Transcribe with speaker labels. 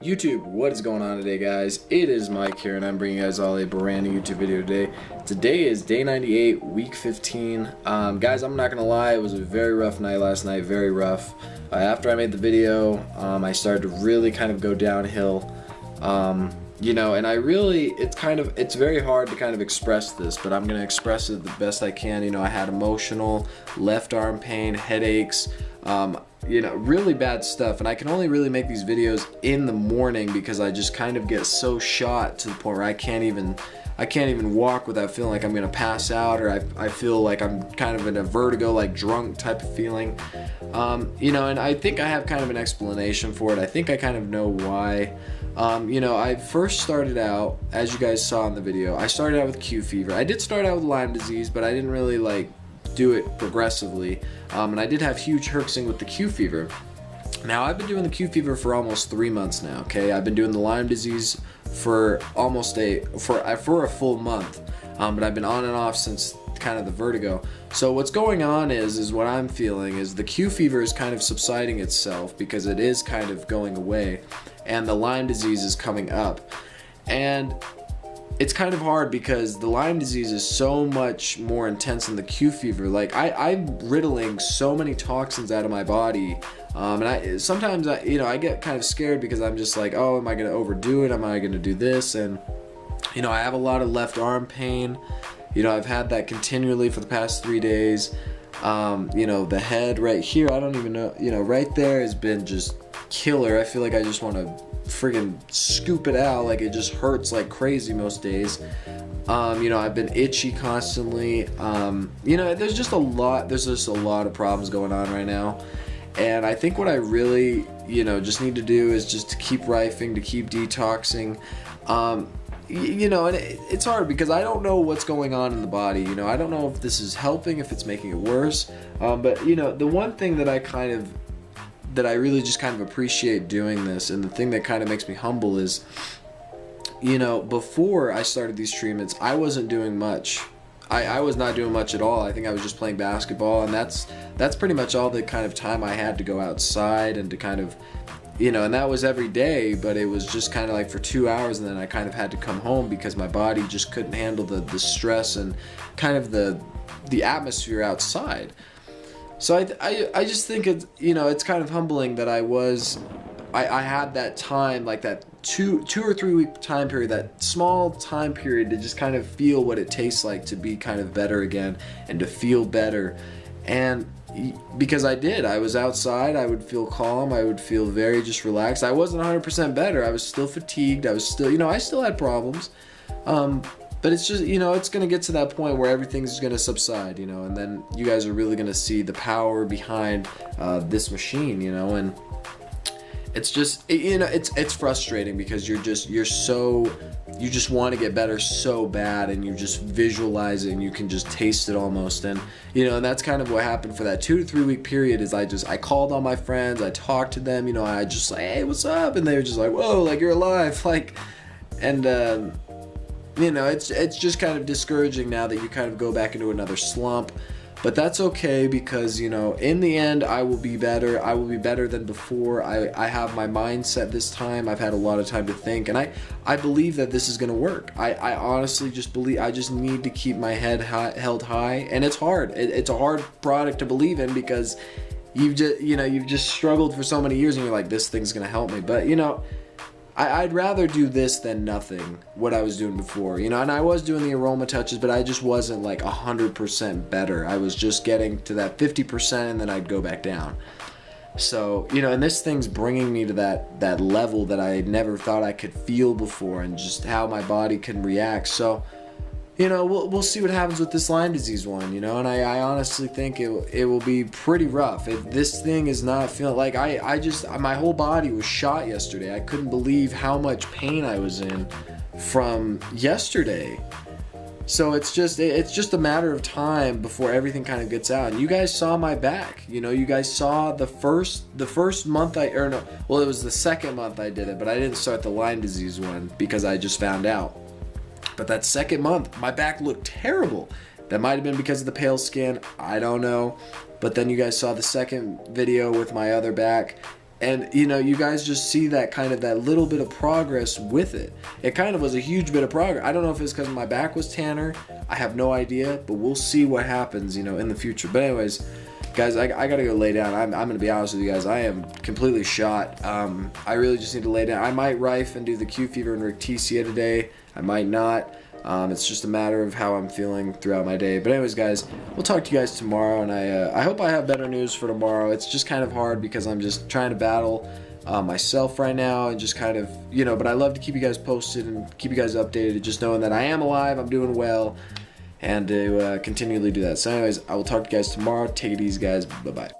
Speaker 1: YouTube, what is going on today, guys? It is Mike here, and I'm bringing you guys all a brand new YouTube video today. Today is day 98, week 15. Guys, I'm not gonna lie, it was a very rough night last night, very rough. After I made the video, I started to really kind of go downhill. You know, and it's very hard to kind of express this, but I'm gonna express it the best I can. You know, I had emotional, left arm pain, headaches, you know, really bad stuff, and I can only really make these videos in the morning because I just kind of get so shot to the point where I can't even walk without feeling like I'm gonna pass out, or I feel like I'm kind of in a vertigo, like drunk type of feeling. You know, and I think I have kind of an explanation for it. I think I kind of know why. You know, I first started out, as you guys saw in the video, I started out with Q fever. I did start out with Lyme disease, but I didn't really like do it progressively. And I did have huge herxing with the Q fever. Now, I've been doing the Q fever for almost 3 months now, okay? I've been doing the Lyme disease for almost for a full month. But I've been on and off since kind of the vertigo. So what's going on is what I'm feeling is the Q fever is kind of subsiding itself because it is kind of going away, and the Lyme disease is coming up. And it's kind of hard because the Lyme disease is so much more intense than the Q fever. Like I'm riddling so many toxins out of my body, and sometimes you know, I get kind of scared because I'm just like, oh, am I gonna overdo it? Am I gonna do this? And you know, I have a lot of left arm pain. You know, I've had that continually for the past 3 days. You know, the head right here, I don't even know, you know, right there has been just killer. I feel like I just want to friggin' scoop it out. Like, it just hurts like crazy most days. You know, I've been itchy constantly. You know, there's just a lot of problems going on right now. And I think what I really, you know, just need to do is just to keep rifing, to keep detoxing. You know, and it's hard because I don't know what's going on in the body. You know, I don't know if this is helping, if it's making it worse. But you know, the one thing that I really just kind of appreciate doing this, and the thing that kind of makes me humble is, you know, before I started these treatments, I wasn't doing much. I was not doing much at all. I think I was just playing basketball, and that's pretty much all the kind of time I had to go outside and to kind of, you know, and that was every day, but it was just kind of like for 2 hours, and then I kind of had to come home because my body just couldn't handle the stress and kind of the atmosphere outside. So I just think it's, you know, it's kind of humbling that I had that time, like that two or 3 week time period, that small time period to just kind of feel what it tastes like to be kind of better again and to feel better. And because I was outside, I would feel calm, I would feel very just relaxed. I wasn't 100% better, I was still fatigued, I was still, you know, I still had problems. But it's just, you know, it's going to get to that point where everything's going to subside, you know, and then you guys are really going to see the power behind this machine, you know. And it's just, you know, it's frustrating because you just want to get better so bad, and you just visualize it and you can just taste it almost. And you know, and that's kind of what happened for that 2 to 3 week period. Is I called all my friends, I talked to them, you know, I just like, hey, what's up? And they were just like, whoa, like, you're alive, like. And you know, it's just kind of discouraging now that you kind of go back into another slump. But that's okay because, you know, in the end, I will be better. I will be better than before. I have my mindset this time. I've had a lot of time to think, and I believe that this is going to work. I honestly just believe, I just need to keep my head held high, and it's hard. It's a hard product to believe in because you've just struggled for so many years, and you're like, this thing's going to help me. But, you know, I'd rather do this than nothing, what I was doing before, you know. And I was doing the aroma touches, but I just wasn't like 100% better. I was just getting to that 50%, and then I'd go back down. So, you know, and this thing's bringing me to that level that I never thought I could feel before, and just how my body can react. So, you know, we'll see what happens with this Lyme disease one, you know, and I honestly think it will be pretty rough. If this thing is not feeling like, my whole body was shot yesterday. I couldn't believe how much pain I was in from yesterday. So it's just a matter of time before everything kind of gets out. And you guys saw my back, you know, you guys saw the first month it was the second month I did it, but I didn't start the Lyme disease one because I just found out. But that second month, my back looked terrible. That might have been because of the pale skin, I don't know. But then you guys saw the second video with my other back, And you know, you guys just see that kind of that little bit of progress with it. It kind of was a huge bit of progress. I don't know if it's because my back was tanner. I have no idea, but we'll see what happens, you know, in the future. But anyways, guys, I gotta go lay down. I'm gonna be honest with you guys. I am completely shot. I really just need to lay down. I might rife and do the Q fever and Rickettsia today. I might not. It's just a matter of how I'm feeling throughout my day. But anyways, guys, we'll talk to you guys tomorrow, and I hope I have better news for tomorrow. It's just kind of hard because I'm just trying to battle myself right now, and just kind of, you know, but I love to keep you guys posted and keep you guys updated, just knowing that I am alive, I'm doing well, and to continually do that. So anyways, I will talk to you guys tomorrow. Take it easy, guys. Bye-bye.